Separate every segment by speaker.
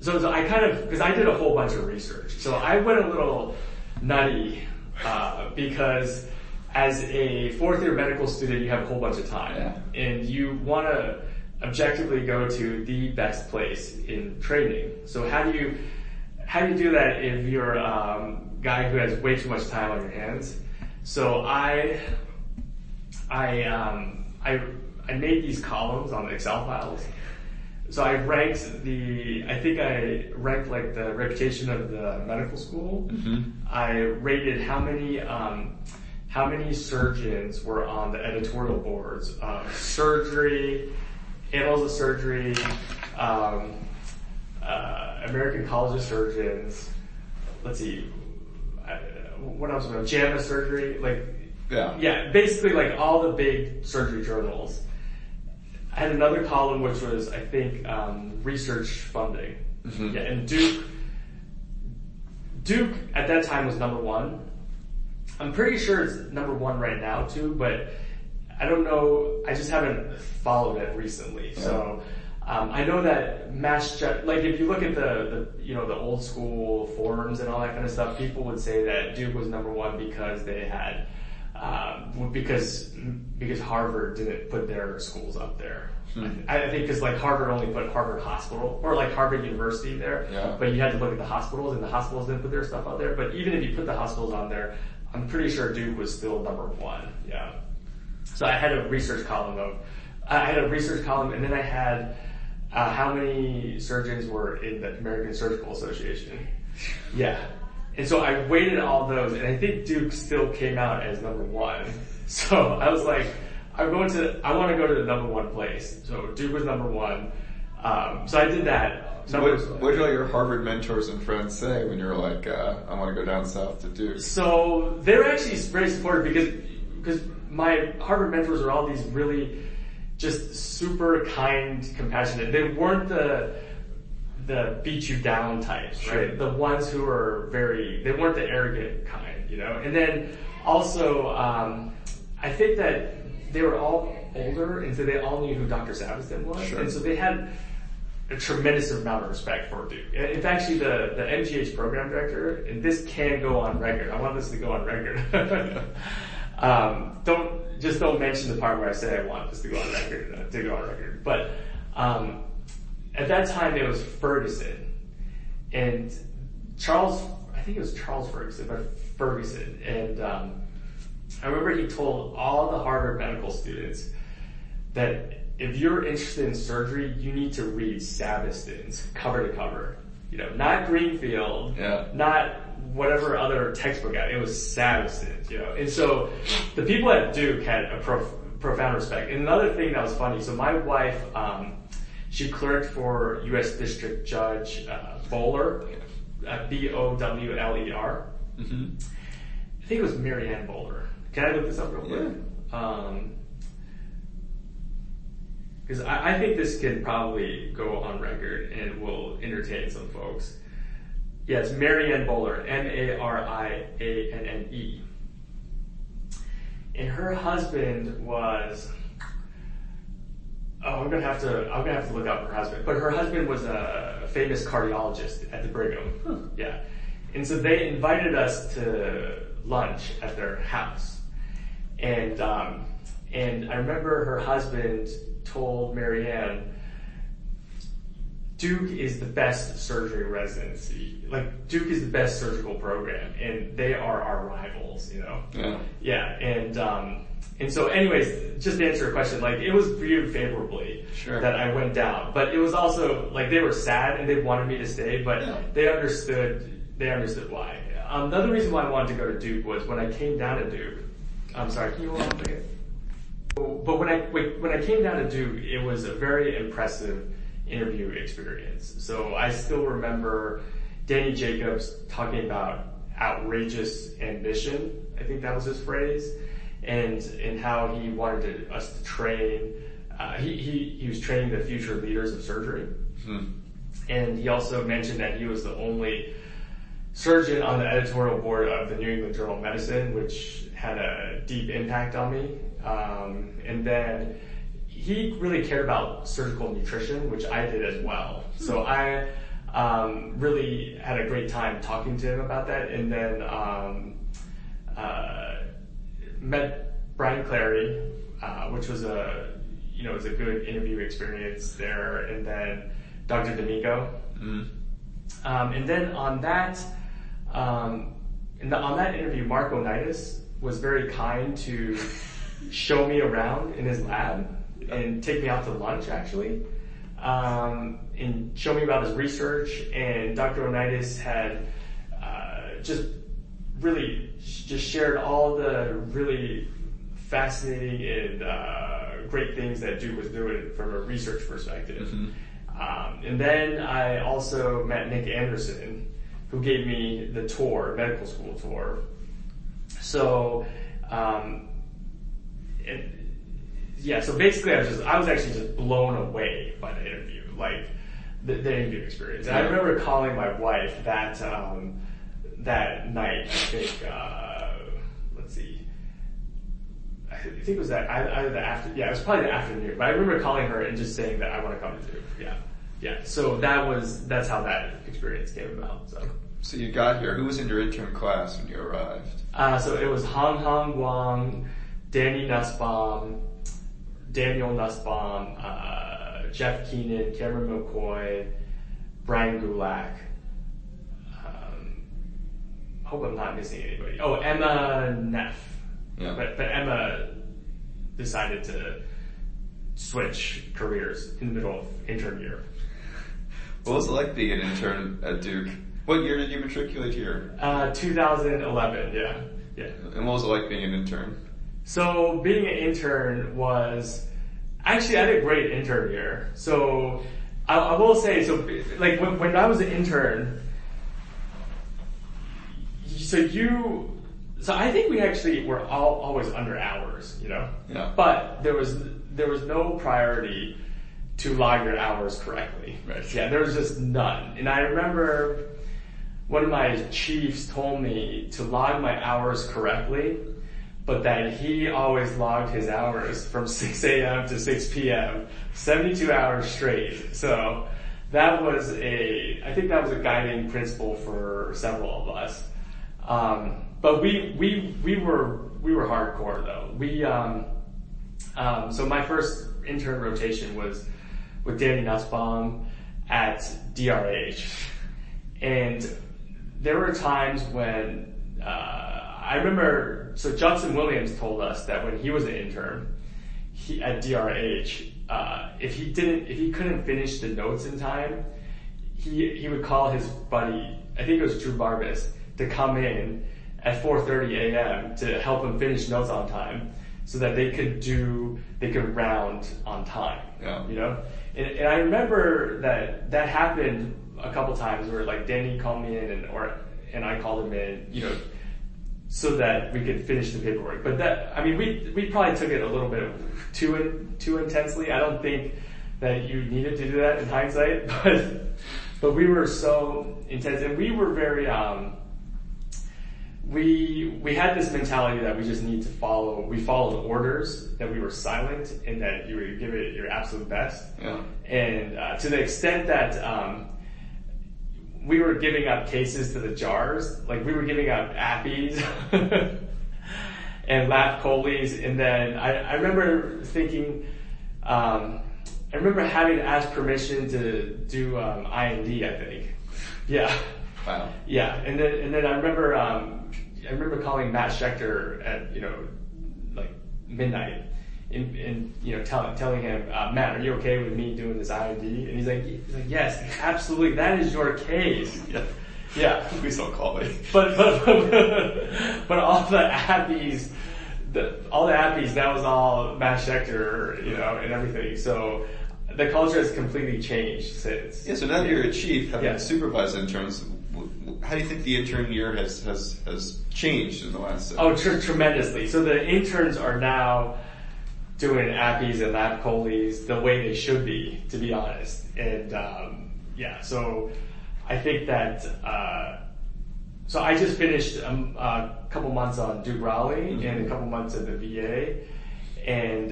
Speaker 1: So I kind of, because I did a whole bunch of research, so I went a little nutty because as a fourth year medical student, you have a whole bunch of time, and you want to objectively go to the best place in training. So how do you do that if you're a guy who has way too much time on your hands? So I made these columns on the Excel files. So I ranked like the reputation of the medical school. Mm-hmm. I rated how many surgeons were on the editorial boards of surgery, Annals of Surgery, American College of Surgeons. Let's see, what else? JAMA Surgery, basically like all the big surgery journals. I had another column which was, I think, research funding. Mm-hmm. Yeah, and Duke at that time was number one. I'm pretty sure it's number one right now too, but I don't know. I just haven't followed it recently. Yeah. So I know that if you look at the old school forums and all that kind of stuff, people would say that Duke was number one because they had. Because Harvard didn't put their schools up there. I think because like Harvard only put Harvard Hospital or like Harvard University there, but you had to look at the hospitals, and the hospitals didn't put their stuff out there. But even if you put the hospitals on there, I'm pretty sure Duke was still number one. Yeah. So I had a research column, and then I had how many surgeons were in the American Surgical Association. Yeah. And so I weighted all those, and I think Duke still came out as number one. So I was like, I want to go to the number one place. So Duke was number one. So I did that.
Speaker 2: So what did all your Harvard mentors and friends say when you were like, I want to go down south to Duke?
Speaker 1: So they were actually very supportive because my Harvard mentors are all these really just super kind, compassionate. They weren't the beat you down types, right? Sure. The ones who are they weren't the arrogant kind, And then also, I think that they were all older, and so they all knew who Dr. Savastin was. Sure. And so they had a tremendous amount of respect for Duke. In fact, actually, the MGH program director, and this can go on record. I want this to go on record. Don't mention the part where I say I want this to go on record. But, at that time, it was Ferguson, and I think it was Charles Ferguson, and I remember he told all the Harvard medical students that if you're interested in surgery, you need to read Savastin's cover to cover, not Greenfield, not whatever other textbook out. It was Savastin's, and so the people at Duke had a profound respect. And another thing that was funny, so my wife, she clerked for U.S. District Judge Bowler, Bowler. Mm-hmm. I think it was Marianne Bowler. Can I look this up real quick? Because I think this can probably go on record and will entertain some folks. Yeah, it's Marianne Bowler, Marianne. And her husband was... I'm gonna have to look up her husband. But her husband was a famous cardiologist at the Brigham. Yeah. And so they invited us to lunch at their house. And I remember her husband told Marianne, Duke is the best surgery residency. Like, Duke is the best surgical program, and they are our rivals, Yeah. Yeah, and so anyways, just to answer your question, like, it was viewed favorably that I went down. But it was also, like, they were sad and they wanted me to stay, but they understood why. The other reason why I wanted to go to Duke was when I came down to Duke, I'm sorry, can you hold on a second? But when I came down to Duke, it was a very impressive interview experience. So I still remember Danny Jacobs talking about outrageous ambition. I think that was his phrase. And how he wanted us to train. He was training the future leaders of surgery. And he also mentioned that he was the only surgeon on the editorial board of the New England Journal of Medicine, which had a deep impact on me. And then he really cared about surgical nutrition, which I did as well. So Really had a great time talking to him about that, and then met Brian Clary, which was was a good interview experience there, and then Dr. D'Amico. And then on that interview, Mark Onitis was very kind to show me around in his lab and take me out to lunch, actually, and show me about his research. And Dr. Onitis had just shared all the really fascinating and great things that Duke was doing from a research perspective. And then I also met Nick Anderson, who gave me the tour, medical school tour. So, so basically I was actually just blown away by the interview, like the interview experience. And I remember calling my wife that night, I think, let's see, I think it was it was probably the afternoon, but I remember calling her and just saying that I want to come to Duke. Yeah. So that's how that experience came about.
Speaker 2: So you got here. Who was in your intern class when you arrived?
Speaker 1: So it was Han Guang, Daniel Nussbaum, Jeff Keenan, Cameron McCoy, Brian Gulak. Hope I'm not missing anybody. Oh, Emma Neff. Yeah. But Emma decided to switch careers in the middle of intern year.
Speaker 2: What was it like being an intern at Duke? What year did you matriculate here?
Speaker 1: 2011, yeah.
Speaker 2: And what was it like being an intern?
Speaker 1: So being an intern was, actually I had a great intern year. So I will say, so like when I was an intern, so I think we actually were always under hours,
Speaker 2: Yeah.
Speaker 1: But there was no priority to log your hours correctly.
Speaker 2: Right.
Speaker 1: Yeah, there was just none. And I remember one of my chiefs told me to log my hours correctly, but that he always logged his hours from 6 a.m. to 6 p.m., 72 hours straight. So I think that was a guiding principle for several of us. But we were hardcore though. So my first intern rotation was with Danny Nussbaum at DRH. And there were times when, I remember, so Judson Williams told us that when he was an intern, at DRH, if he couldn't finish the notes in time, he would call his buddy, I think it was Drew Barbas, to come in at 4:30 a.m. to help him finish notes on time, so that they could round on time.
Speaker 2: Yeah.
Speaker 1: And I remember that happened a couple times where like Danny called me in and I called him in, so that we could finish the paperwork. But we probably took it a little bit too intensely. I don't think that you needed to do that in hindsight, but we were so intense, and we were very, we had this mentality that we just need to follow. We followed orders, that we were silent, and that you would give it your absolute best.
Speaker 2: Yeah.
Speaker 1: And to the extent that we were giving up cases to the jars, like we were giving up appies and lap choles, and then I remember thinking, I remember having to ask permission to do IND, I think. Yeah.
Speaker 2: Wow.
Speaker 1: Yeah, and then I remember calling Matt Schechter at like midnight, and telling him, Matt, are you okay with me doing this IND? And he's like, yes, absolutely, that is your case. Yeah.
Speaker 2: Please don't call me.
Speaker 1: But all the appies, that was all Matt Schechter, and everything. So the culture has completely changed since.
Speaker 2: Yeah. So now that you're a chief, having supervised interns, how do you think the intern year has changed in the last?
Speaker 1: Tremendously. So the interns are now doing appies and lab choles the way they should be, to be honest. And so I think that. So I just finished a couple months on Duke Raleigh and a couple months at the VA, and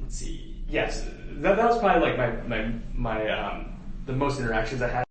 Speaker 1: let's see, yes, that was probably like my the most interactions I had